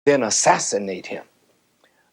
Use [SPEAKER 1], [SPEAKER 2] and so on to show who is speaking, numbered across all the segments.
[SPEAKER 1] then assassinate him.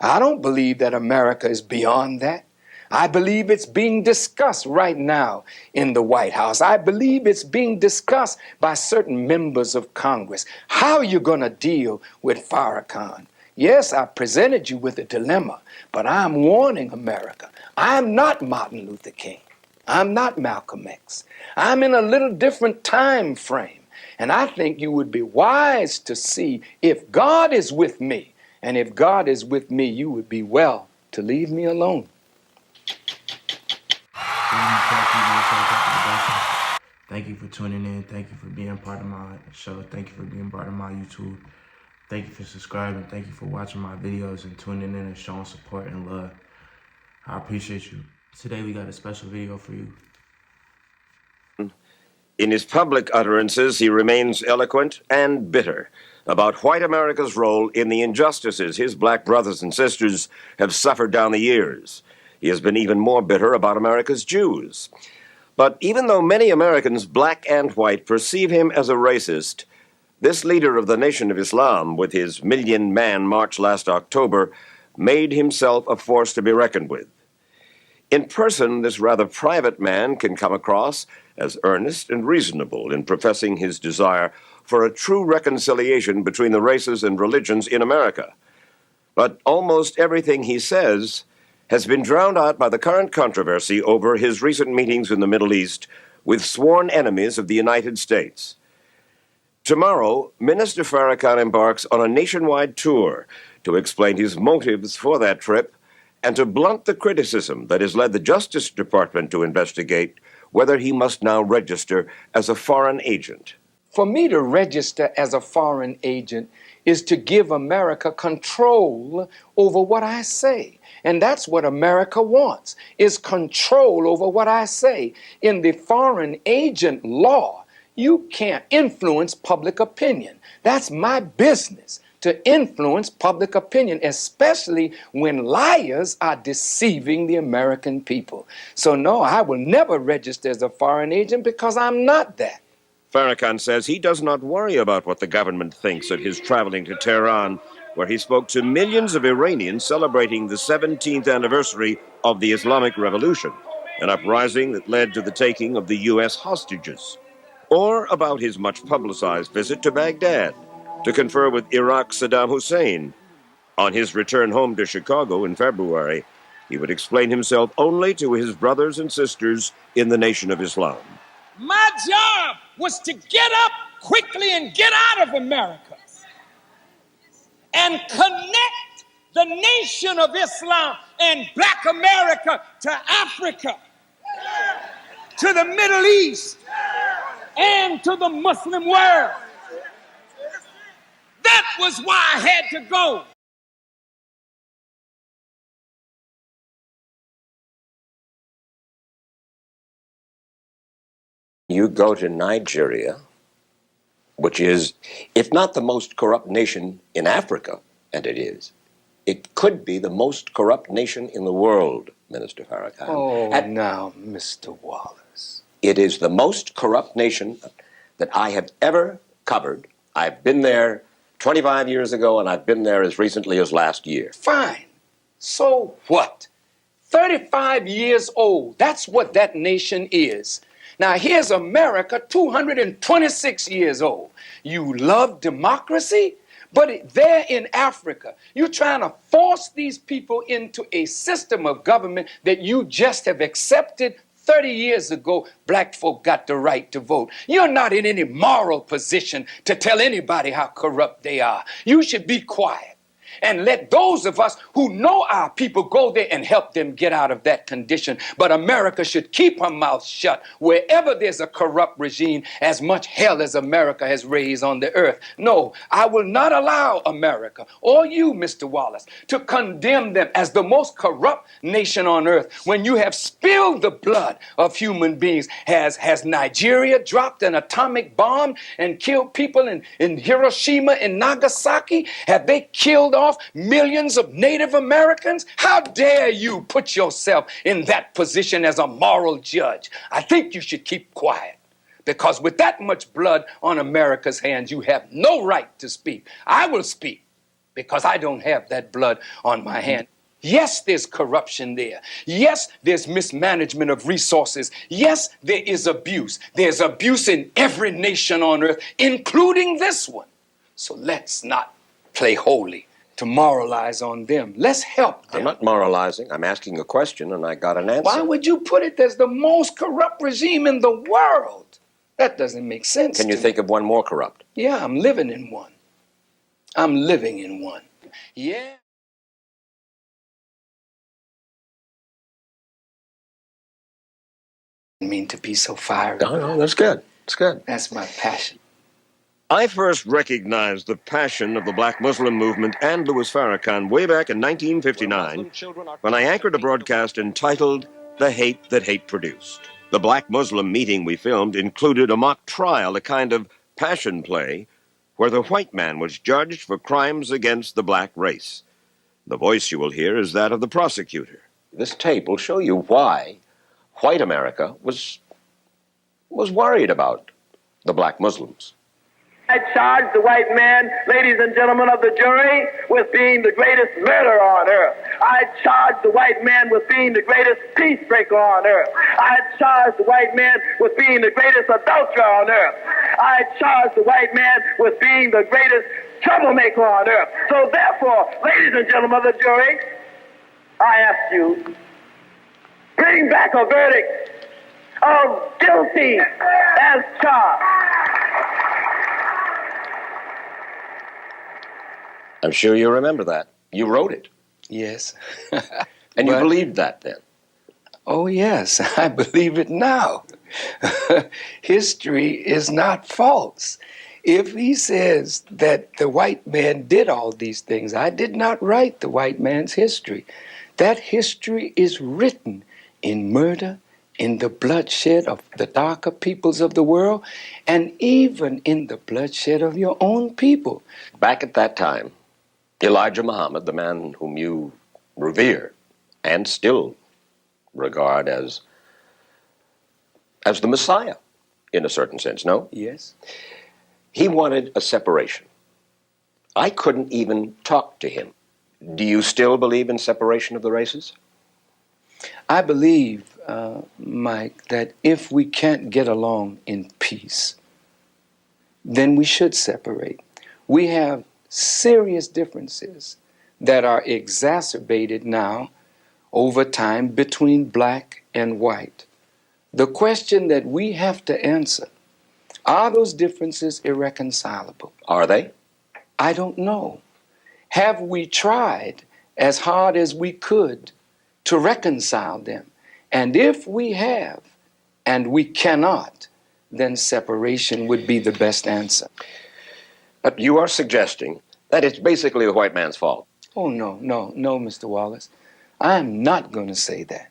[SPEAKER 1] I don't believe that America is beyond that. I believe it's being discussed right now in the White House. I believe it's being discussed by certain members of Congress. How are you going to deal with Farrakhan? Yes, I presented you with a dilemma, but I'm warning America. I'm not Martin Luther King. I'm not Malcolm X. I'm in a little different time frame. And I think you would be wise to see if God is with me. And if God is with me, you would be well to leave me alone.
[SPEAKER 2] Thank you for tuning in. Thank you for being part of my show. Thank you for being part of my YouTube. Thank you for subscribing. Thank you for watching my videos and tuning in and showing support and love. I appreciate you. Today we got a special video for you.
[SPEAKER 3] In his public utterances, he remains eloquent and bitter about white America's role in the injustices his black brothers and sisters have suffered down the years. He has been even more bitter about America's Jews. But even though many Americans, black and white, perceive him as a racist, this leader of the Nation of Islam, with his million-man march last October, made himself a force to be reckoned with. In person, this rather private man can come across as earnest and reasonable in professing his desire for a true reconciliation between the races and religions in America. But almost everything he says has been drowned out by the current controversy over his recent meetings in the Middle East with sworn enemies of the United States. Tomorrow, Minister Farrakhan embarks on a nationwide tour to explain his motives for that trip and to blunt the criticism that has led the Justice Department to investigate whether he must now register as a foreign agent.
[SPEAKER 1] For me to register as a foreign agent is to give America control over what I say. And that's what America wants, is control over what I say. In the foreign agent law, you can't influence public opinion. That's my business, to influence public opinion, especially when liars are deceiving the American people. So no, I will never register as a foreign agent because I'm not that.
[SPEAKER 3] Farrakhan says he does not worry about what the government thinks of his traveling to Tehran, where he spoke to millions of Iranians celebrating the 17th anniversary of the Islamic Revolution, an uprising that led to the taking of the U.S. hostages, or about his much-publicized visit to Baghdad to confer with Iraq's Saddam Hussein. On his return home to Chicago in February, he would explain himself only to his brothers and sisters in the Nation of Islam.
[SPEAKER 4] My job was to get up quickly and get out of America and connect the Nation of Islam and Black America to Africa, to the Middle East, and to the Muslim world. That was why I had to go.
[SPEAKER 3] You go to Nigeria, which is, if not the most corrupt nation in Africa, and it is, it could be the most corrupt nation in the world, Minister Farrakhan.
[SPEAKER 1] Oh, now, Mr. Wallace.
[SPEAKER 3] It is the most corrupt nation that I have ever covered. I've been there 25 years ago, and I've been there as recently as last year.
[SPEAKER 1] Fine. So what? 35 years old. That's what that nation is. Now, here's America, 226 years old. You love democracy, but there in Africa, you're trying to force these people into a system of government that you just have accepted. 30 years ago, black folk got the right to vote. You're not in any moral position to tell anybody how corrupt they are. You should be quiet and let those of us who know our people go there and help them get out of that condition. But America should keep her mouth shut wherever there's a corrupt regime, as much hell as America has raised on the earth. No, I will not allow America, or you, Mr. Wallace, to condemn them as the most corrupt nation on earth when you have spilled the blood of human beings. Has Nigeria dropped an atomic bomb and killed people in Hiroshima and Nagasaki? Have they killed off millions of Native Americans? How dare you put yourself in that position as a moral judge? I think you should keep quiet, because with that much blood on America's hands, you have no right to speak. I will speak. because I don't have that blood on my hand. Yes, there's corruption there. Yes, there's mismanagement of resources. Yes, there is abuse. There's abuse in every nation on earth, including this one. So let's not play holy to moralize on them. Let's help them.
[SPEAKER 3] I'm not moralizing. I'm asking a question, and I got an answer.
[SPEAKER 1] Why would you put it as the most corrupt regime in the world? That doesn't make sense.
[SPEAKER 3] Can you think of one more corrupt?
[SPEAKER 1] Yeah, I'm living in one. I'm living in one. Yeah. I mean to be so fiery.
[SPEAKER 3] No, that's good. That's good.
[SPEAKER 1] That's my passion.
[SPEAKER 3] I first recognized the passion of the black Muslim movement and Louis Farrakhan way back in 1959 when I anchored a broadcast entitled The Hate That Hate Produced. The black Muslim meeting we filmed included a mock trial, a kind of passion play, where the white man was judged for crimes against the black race. The voice you will hear is that of the prosecutor. This tape will show you why white America was worried about the black Muslims.
[SPEAKER 5] I charge the white man, ladies and gentlemen of the jury, with being the greatest murderer on earth. I charge the white man with being the greatest peace breaker on earth. I charge the white man with being the greatest adulterer on earth. I charge the white man with being the greatest troublemaker on earth. So therefore, ladies and gentlemen of the jury, I ask you, bring back a verdict of guilty as charged.
[SPEAKER 3] I'm sure you remember that. You wrote it.
[SPEAKER 1] Yes.
[SPEAKER 3] And you believed that then?
[SPEAKER 1] Oh, yes, I believe it now. History is not false. If he says that the white man did all these things, I did not write the white man's history. That history is written in murder, in the bloodshed of the darker peoples of the world, and even in the bloodshed of your own people.
[SPEAKER 3] Back at that time, Elijah Muhammad, the man whom you revere and still regard as the Messiah, in a certain sense, no?
[SPEAKER 1] Yes.
[SPEAKER 3] He wanted a separation. I couldn't even talk to him. Do you still believe in separation of the races?
[SPEAKER 1] I believe, Mike, that if we can't get along in peace, then we should separate. We have serious differences that are exacerbated now over time between black and white. The question that we have to answer, are those differences irreconcilable?
[SPEAKER 3] Are they?
[SPEAKER 1] I don't know. Have we tried as hard as we could to reconcile them? And if we have, and we cannot, then separation would be the best answer.
[SPEAKER 3] But you are suggesting that it's basically the white man's fault.
[SPEAKER 1] Oh, no, Mr. Wallace. I am not going to say that.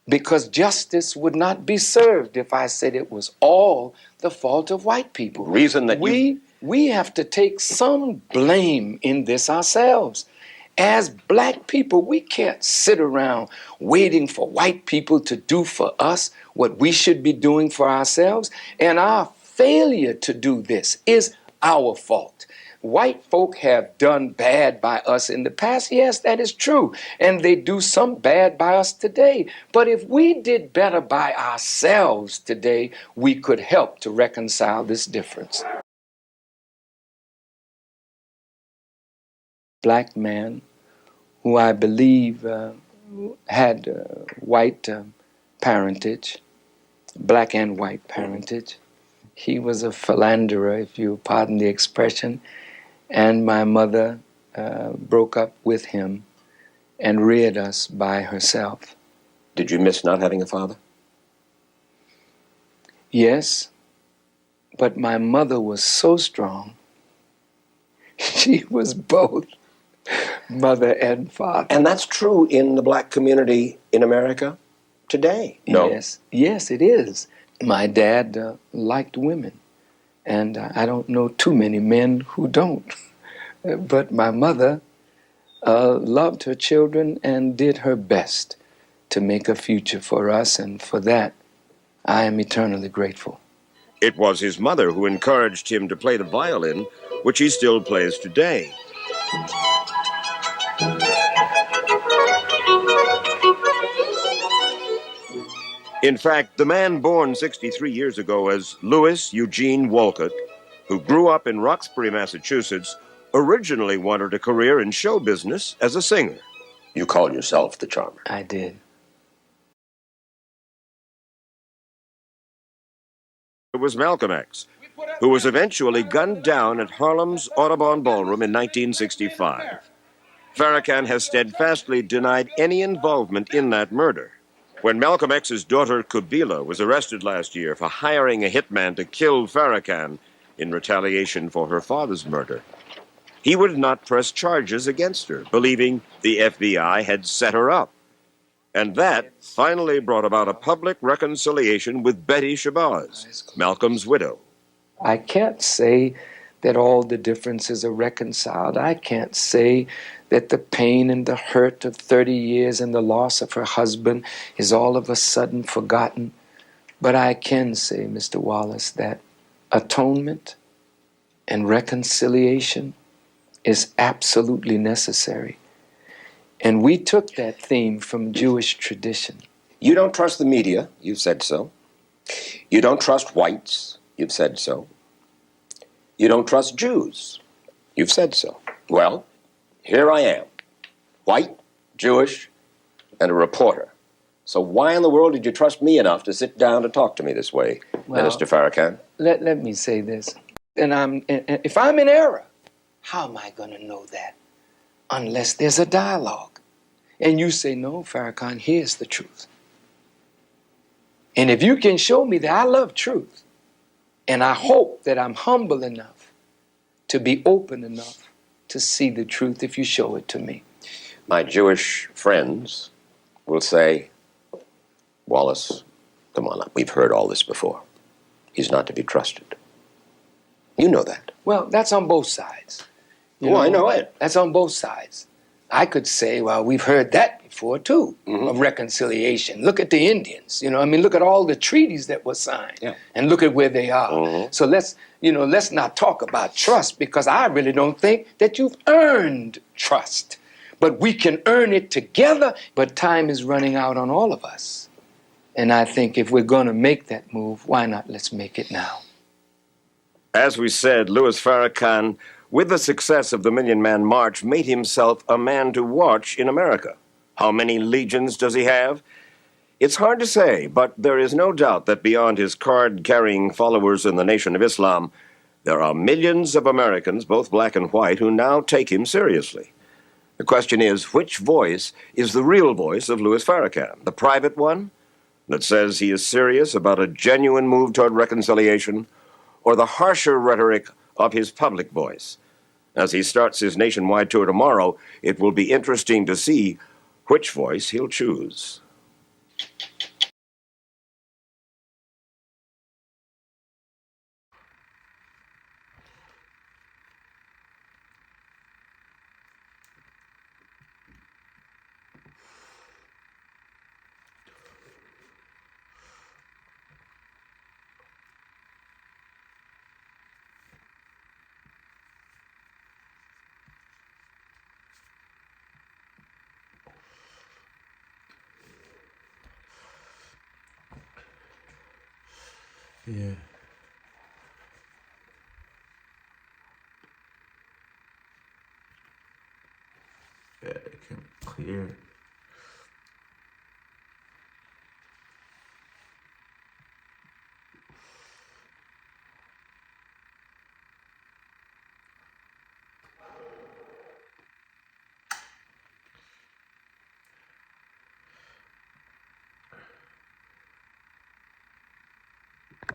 [SPEAKER 1] Because justice would not be served if I said it was all the fault of white people.
[SPEAKER 3] Reason that
[SPEAKER 1] we have to take some blame in this ourselves. As black people, we can't sit around waiting for white people to do for us what we should be doing for ourselves. And our failure to do this is our fault. White folk have done bad by us in the past. Yes, that is true. And they do some bad by us today. But if we did better by ourselves today, we could help to reconcile this difference. Black man who I believe had white parentage, black and white parentage. He was a philanderer, if you pardon the expression, and my mother broke up with him and reared us by herself.
[SPEAKER 3] Did you miss not having a father?
[SPEAKER 1] Yes, but my mother was so strong. She was both mother and father.
[SPEAKER 3] And that's true in the black community in America today. No.
[SPEAKER 1] Yes, it is. My dad liked women, and I don't know too many men who don't. But my mother loved her children and did her best to make a future for us, and for that, I am eternally grateful.
[SPEAKER 3] It was his mother who encouraged him to play the violin, which he still plays today. In fact, the man born 63 years ago as Louis Eugene Walcott, who grew up in Roxbury, Massachusetts, originally wanted a career in show business as a singer.
[SPEAKER 1] You called yourself the Charmer. I did.
[SPEAKER 3] It was Malcolm X, who was eventually gunned down at Harlem's Audubon Ballroom in 1965. Farrakhan has steadfastly denied any involvement in that murder. When Malcolm X's daughter, Kubila, was arrested last year for hiring a hitman to kill Farrakhan in retaliation for her father's murder, he would not press charges against her, believing the FBI had set her up. And that finally brought about a public reconciliation with Betty Shabazz, Malcolm's widow.
[SPEAKER 1] I can't say that all the differences are reconciled. I can't say that the pain and the hurt of 30 years and the loss of her husband is all of a sudden forgotten. But I can say, Mr. Wallace, that atonement and reconciliation is absolutely necessary. And we took that theme from Jewish tradition.
[SPEAKER 6] You don't trust the media, you've said so. You don't trust whites, you've said so. You don't trust Jews, you've said so. Well, here I am, white, Jewish, and a reporter. So why in the world did you trust me enough to sit down to talk to me this way,
[SPEAKER 1] Well,
[SPEAKER 6] Minister Farrakhan?
[SPEAKER 1] Let me say this. And if I'm in error, how am I going to know that? Unless there's a dialogue. And you say, no, Farrakhan, here's the truth. And if you can show me that I love truth, and I hope that I'm humble enough to be open enough to see the truth if you show it to me.
[SPEAKER 6] My Jewish friends will say, Wallace, come on, we've heard all this before. He's not to be trusted. You know that.
[SPEAKER 1] Well, that's on both sides.
[SPEAKER 6] I know it.
[SPEAKER 1] That's on both sides. I could say, well, we've heard that before, too, of reconciliation. Look at the Indians, look at all the treaties that were signed, and look at where they are. So let's not talk about trust, because I really don't think that you've earned trust. But we can earn it together, but time is running out on all of us. And I think if we're going to make that move, why not let's make it now?
[SPEAKER 3] As we said, Louis Farrakhan, with the success of the Million Man March, made himself a man to watch in America. How many legions does he have? It's hard to say, but there is no doubt that beyond his card-carrying followers in the Nation of Islam, there are millions of Americans, both black and white, who now take him seriously. The question is, which voice is the real voice of Louis Farrakhan? The private one that says he is serious about a genuine move toward reconciliation, or the harsher rhetoric of his public voice? As he starts his nationwide tour tomorrow, it will be interesting to see which voice he'll choose.
[SPEAKER 2] Yeah. Yeah, it can clear.